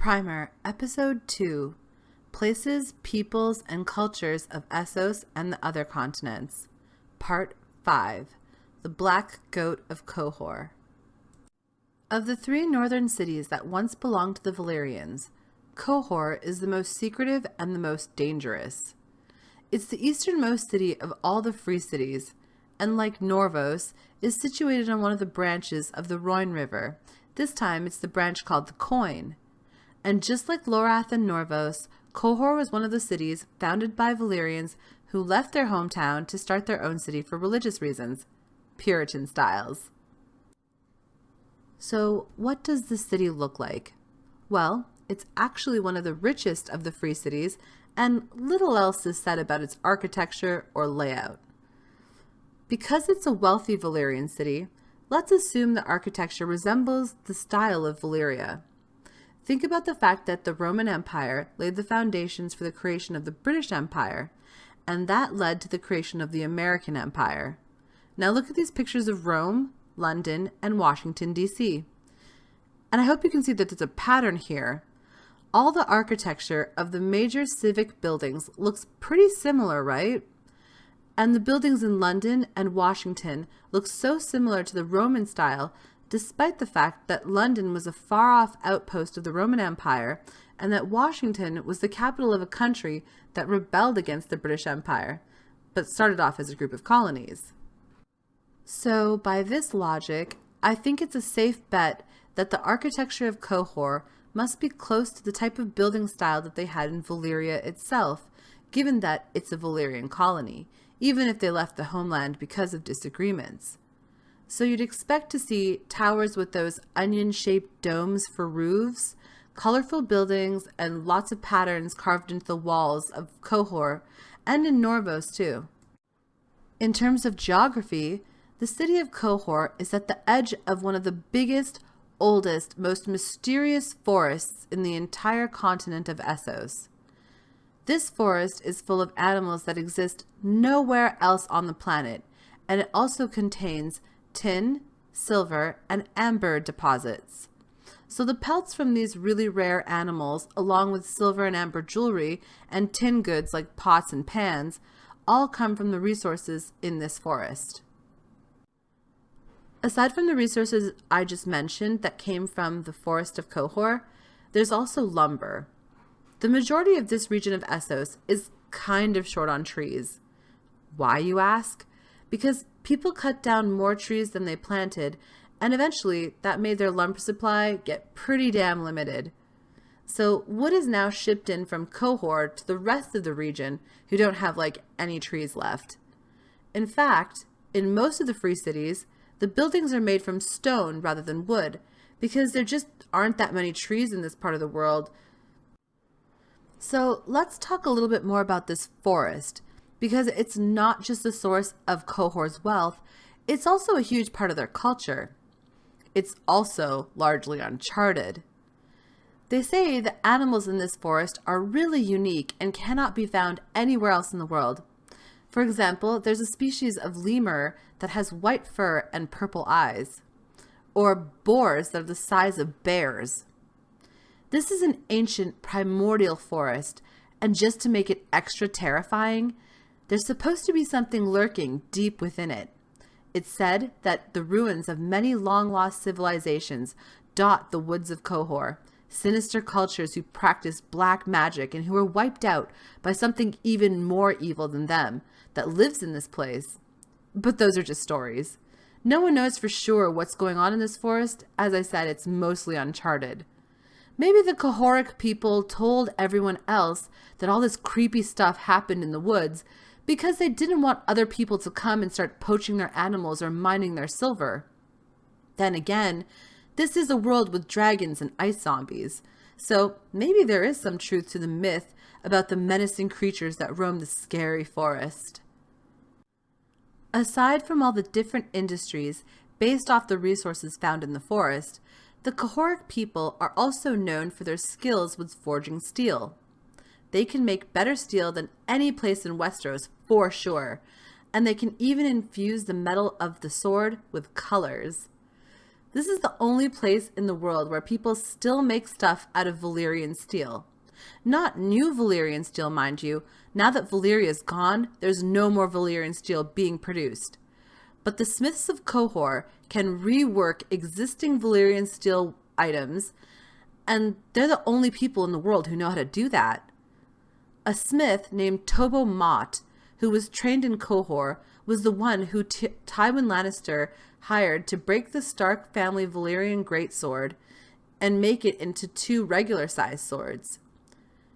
Primer, Episode 2, Places, Peoples, and Cultures of Essos and the Other Continents. Part 5, The Black Goat of Qohor. Of the three northern cities that once belonged to the Valyrians, Qohor is the most secretive and the most dangerous. It's the easternmost city of all the free cities, and like Norvos, is situated on one of the branches of the Rhine River. This time it's the branch called the Coin. And just like Lorath and Norvos, Qohor was one of the cities founded by Valyrians who left their hometown to start their own city for religious reasons, Puritan styles. So what does the city look like? Well, it's actually one of the richest of the free cities, and little else is said about its architecture or layout. Because it's a wealthy Valyrian city, let's assume the architecture resembles the style of Valyria. Think about the fact that the Roman Empire laid the foundations for the creation of the British Empire, and that led to the creation of the American Empire. Now look at these pictures of Rome, London, and Washington, D.C. And I hope you can see that there's a pattern here. All the architecture of the major civic buildings looks pretty similar, right? And the buildings in London and Washington look so similar to the Roman style, despite the fact that London was a far-off outpost of the Roman Empire and that Washington was the capital of a country that rebelled against the British Empire, but started off as a group of colonies. So, by this logic, I think it's a safe bet that the architecture of Qohor must be close to the type of building style that they had in Valyria itself, given that it's a Valyrian colony, even if they left the homeland because of disagreements. So you'd expect to see towers with those onion-shaped domes for roofs, colorful buildings, and lots of patterns carved into the walls of Qohor, and in Norvos too. In terms of geography, the city of Qohor is at the edge of one of the biggest, oldest, most mysterious forests in the entire continent of Essos. This forest is full of animals that exist nowhere else on the planet, and it also contains tin, silver, and amber deposits. So the pelts from these really rare animals, along with silver and amber jewelry and tin goods like pots and pans, all come from the resources in this forest. Aside from the resources I just mentioned that came from the forest of Qohor, there's also lumber. The majority of this region of Essos is kind of short on trees. Why, you ask? Because people cut down more trees than they planted, and eventually that made their lumber supply get pretty damn limited. So wood is now shipped in from Qohor to the rest of the region who don't have any trees left. In fact, in most of the free cities, the buildings are made from stone rather than wood, because there just aren't that many trees in this part of the world. So let's talk a little bit more about this forest, because it's not just the source of Qohor's wealth, it's also a huge part of their culture. It's also largely uncharted. They say the animals in this forest are really unique and cannot be found anywhere else in the world. For example, there's a species of lemur that has white fur and purple eyes, or boars that are the size of bears. This is an ancient primordial forest, and just to make it extra terrifying, there's supposed to be something lurking deep within it. It's said that the ruins of many long-lost civilizations dot the woods of Qohor, sinister cultures who practice black magic and who were wiped out by something even more evil than them that lives in this place. But those are just stories. No one knows for sure what's going on in this forest. As I said, it's mostly uncharted. Maybe the Qohoric people told everyone else that all this creepy stuff happened in the woods because they didn't want other people to come and start poaching their animals or mining their silver. Then again, this is a world with dragons and ice zombies, so maybe there is some truth to the myth about the menacing creatures that roam the scary forest. Aside from all the different industries based off the resources found in the forest, the Qohoric people are also known for their skills with forging steel. They can make better steel than any place in Westeros, for sure, and they can even infuse the metal of the sword with colors. This is the only place in the world where people still make stuff out of Valyrian steel. Not new Valyrian steel, mind you. Now that Valyria is gone, there's no more Valyrian steel being produced. But the smiths of Qohor can rework existing Valyrian steel items, and they're the only people in the world who know how to do that. A smith named Tobo Mott, who was trained in Qohor, was the one who Tywin Lannister hired to break the Stark family Valyrian greatsword and make it into 2 regular-sized swords.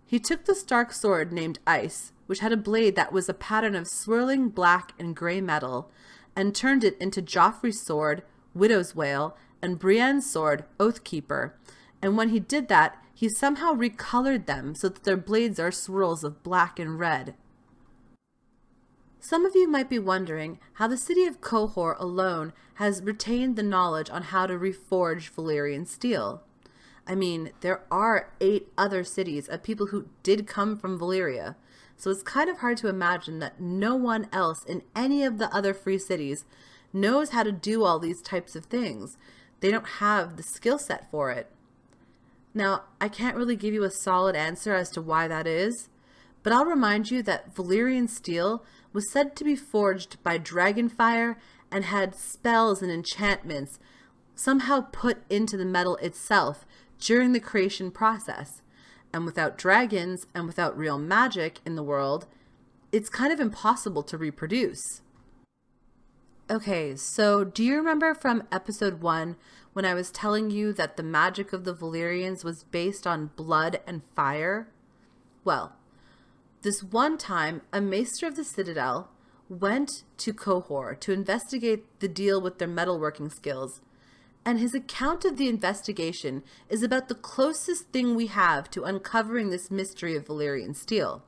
He took the Stark sword named Ice, which had a blade that was a pattern of swirling black and gray metal, and turned it into Joffrey's sword, Widow's Wail, and Brienne's sword, Oathkeeper. And when he did that, he somehow recolored them so that their blades are swirls of black and red. Some of you might be wondering how the city of Qohor alone has retained the knowledge on how to reforge Valyrian steel. I mean, there are 8 other cities of people who did come from Valyria, so it's kind of hard to imagine that no one else in any of the other free cities knows how to do all these types of things. They don't have the skill set for it. Now, I can't really give you a solid answer as to why that is, but I'll remind you that Valyrian steel was said to be forged by dragonfire and had spells and enchantments somehow put into the metal itself during the creation process. And without dragons and without real magic in the world, it's kind of impossible to reproduce. Okay, so do you remember from episode 1 when I was telling you that the magic of the Valyrians was based on blood and fire? Well, this one time, a maester of the Citadel went to Qohor to investigate the deal with their metalworking skills, and his account of the investigation is about the closest thing we have to uncovering this mystery of Valyrian steel.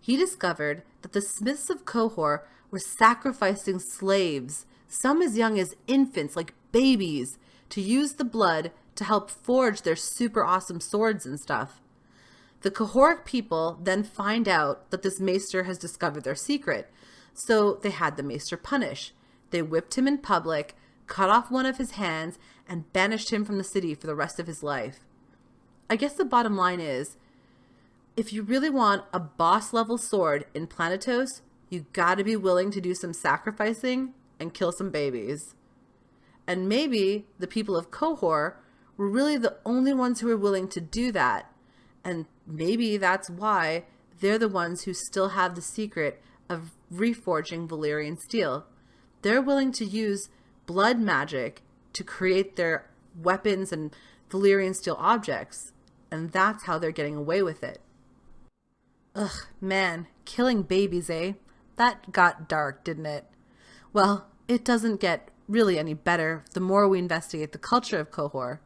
He discovered that the smiths of Qohor were sacrificing slaves, some as young as infants, like babies, to use the blood to help forge their super awesome swords and stuff. The Qohoric people then find out that this maester has discovered their secret, so they had the maester punished. They whipped him in public, cut off one of his hands, and banished him from the city for the rest of his life. I guess the bottom line is, if you really want a boss-level sword in Planetos, you gotta be willing to do some sacrificing and kill some babies. And maybe the people of Qohor were really the only ones who were willing to do that. And maybe that's why they're the ones who still have the secret of reforging Valyrian steel. They're willing to use blood magic to create their weapons and Valyrian steel objects. And that's how they're getting away with it. Ugh, man, killing babies, eh? That got dark, didn't it? Well, it doesn't get really any better the more we investigate the culture of Qohor.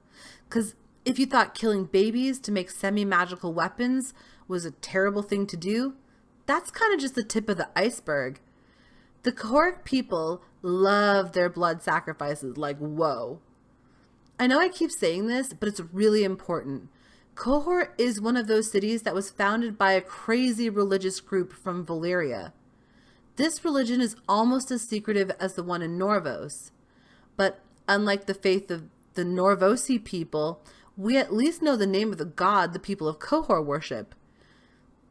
Because if you thought killing babies to make semi-magical weapons was a terrible thing to do, that's kind of just the tip of the iceberg. The Qohoric people love their blood sacrifices, like whoa. I know I keep saying this, but it's really important. Qohor is one of those cities that was founded by a crazy religious group from Valyria. This religion is almost as secretive as the one in Norvos. But unlike the faith of the Norvosi people, we at least know the name of the god the people of Qohor worship.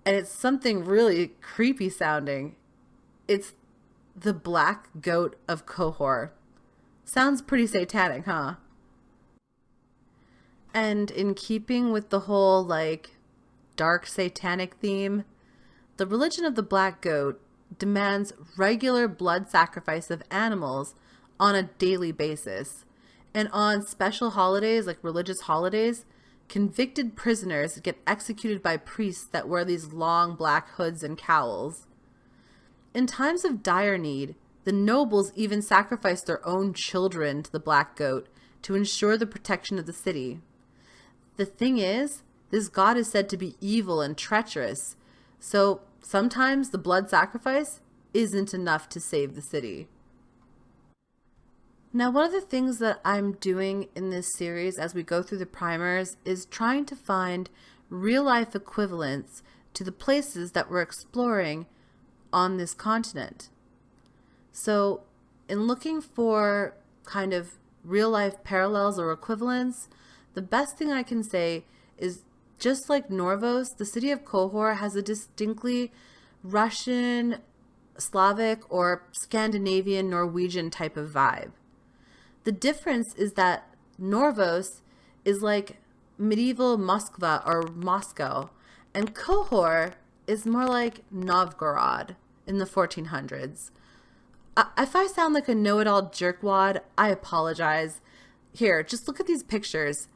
And it's something really creepy sounding. It's the black goat of Qohor. Sounds pretty satanic, huh? And in keeping with the whole, dark satanic theme, the religion of the black goat demands regular blood sacrifice of animals on a daily basis. And on special holidays, like religious holidays, convicted prisoners get executed by priests that wear these long black hoods and cowls. In times of dire need, the nobles even sacrifice their own children to the black goat to ensure the protection of the city. The thing is, this god is said to be evil and treacherous, so sometimes the blood sacrifice isn't enough to save the city. Now, one of the things that I'm doing in this series as we go through the primers is trying to find real-life equivalents to the places that we're exploring on this continent. So, in looking for kind of real life parallels or equivalents, the best thing I can say is just like Norvos, the city of Qohor has a distinctly Russian, Slavic, or Scandinavian, Norwegian type of vibe. The difference is that Norvos is like medieval Moskva or Moscow, and Qohor is more like Novgorod in the 1400s. If I sound like a know-it-all jerkwad, I apologize. Here, just look at these pictures.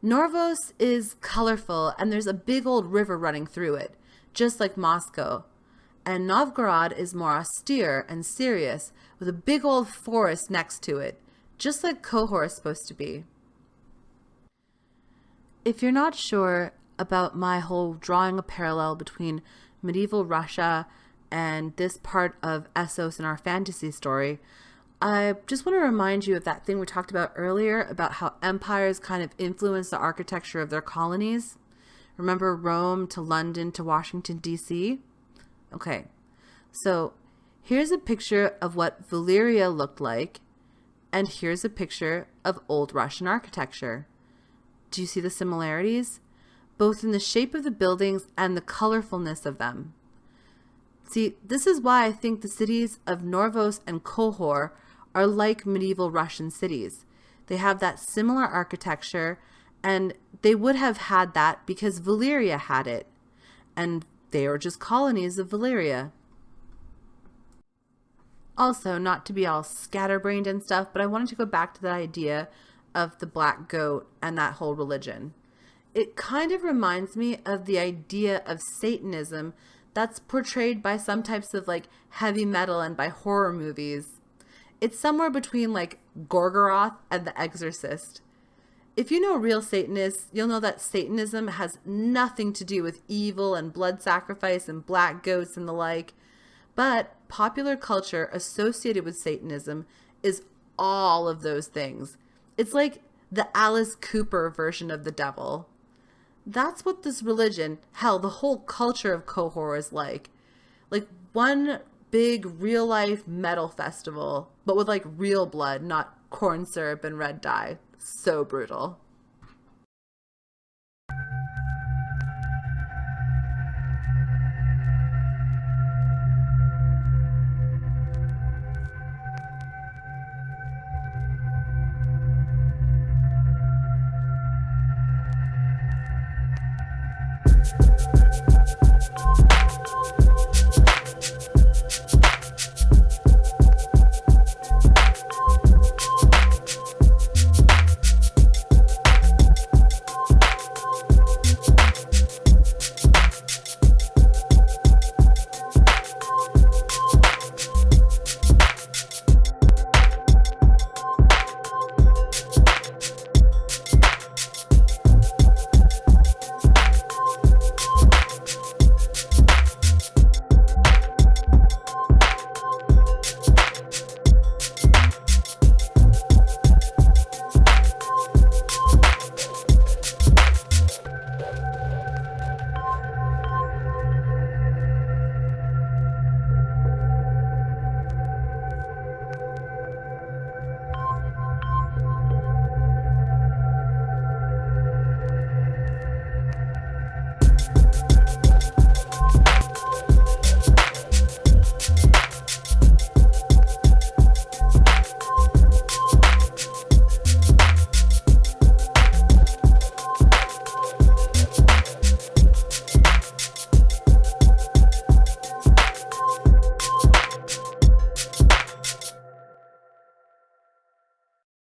Norvos is colorful and there's a big old river running through it, just like Moscow. And Novgorod is more austere and serious with a big old forest next to it, just like Qohor is supposed to be. If you're not sure about my whole drawing a parallel between medieval Russia and this part of Essos in our fantasy story, I just want to remind you of that thing we talked about earlier about how empires kind of influence the architecture of their colonies. Remember Rome to London to Washington, D.C.? Okay, so here's a picture of what Valyria looked like, and here's a picture of old Russian architecture. Do you see the similarities? Both in the shape of the buildings and the colorfulness of them. See, this is why I think the cities of Norvos and Qohor are like medieval Russian cities. They have that similar architecture, and they would have had that because Valyria had it, and they were just colonies of Valyria. Also, not to be all scatterbrained and stuff, but I wanted to go back to the idea of the black goat and that whole religion. It kind of reminds me of the idea of Satanism that's portrayed by some types of like heavy metal and by horror movies. It's somewhere between like Gorgoroth and The Exorcist. If you know real Satanists, you'll know that Satanism has nothing to do with evil and blood sacrifice and black goats and the like. But popular culture associated with Satanism is all of those things. It's like the Alice Cooper version of the devil. That's what this religion, hell, the whole culture of Qohor is like. Like one big real life metal festival, but with like real blood, not corn syrup and red dye. So brutal.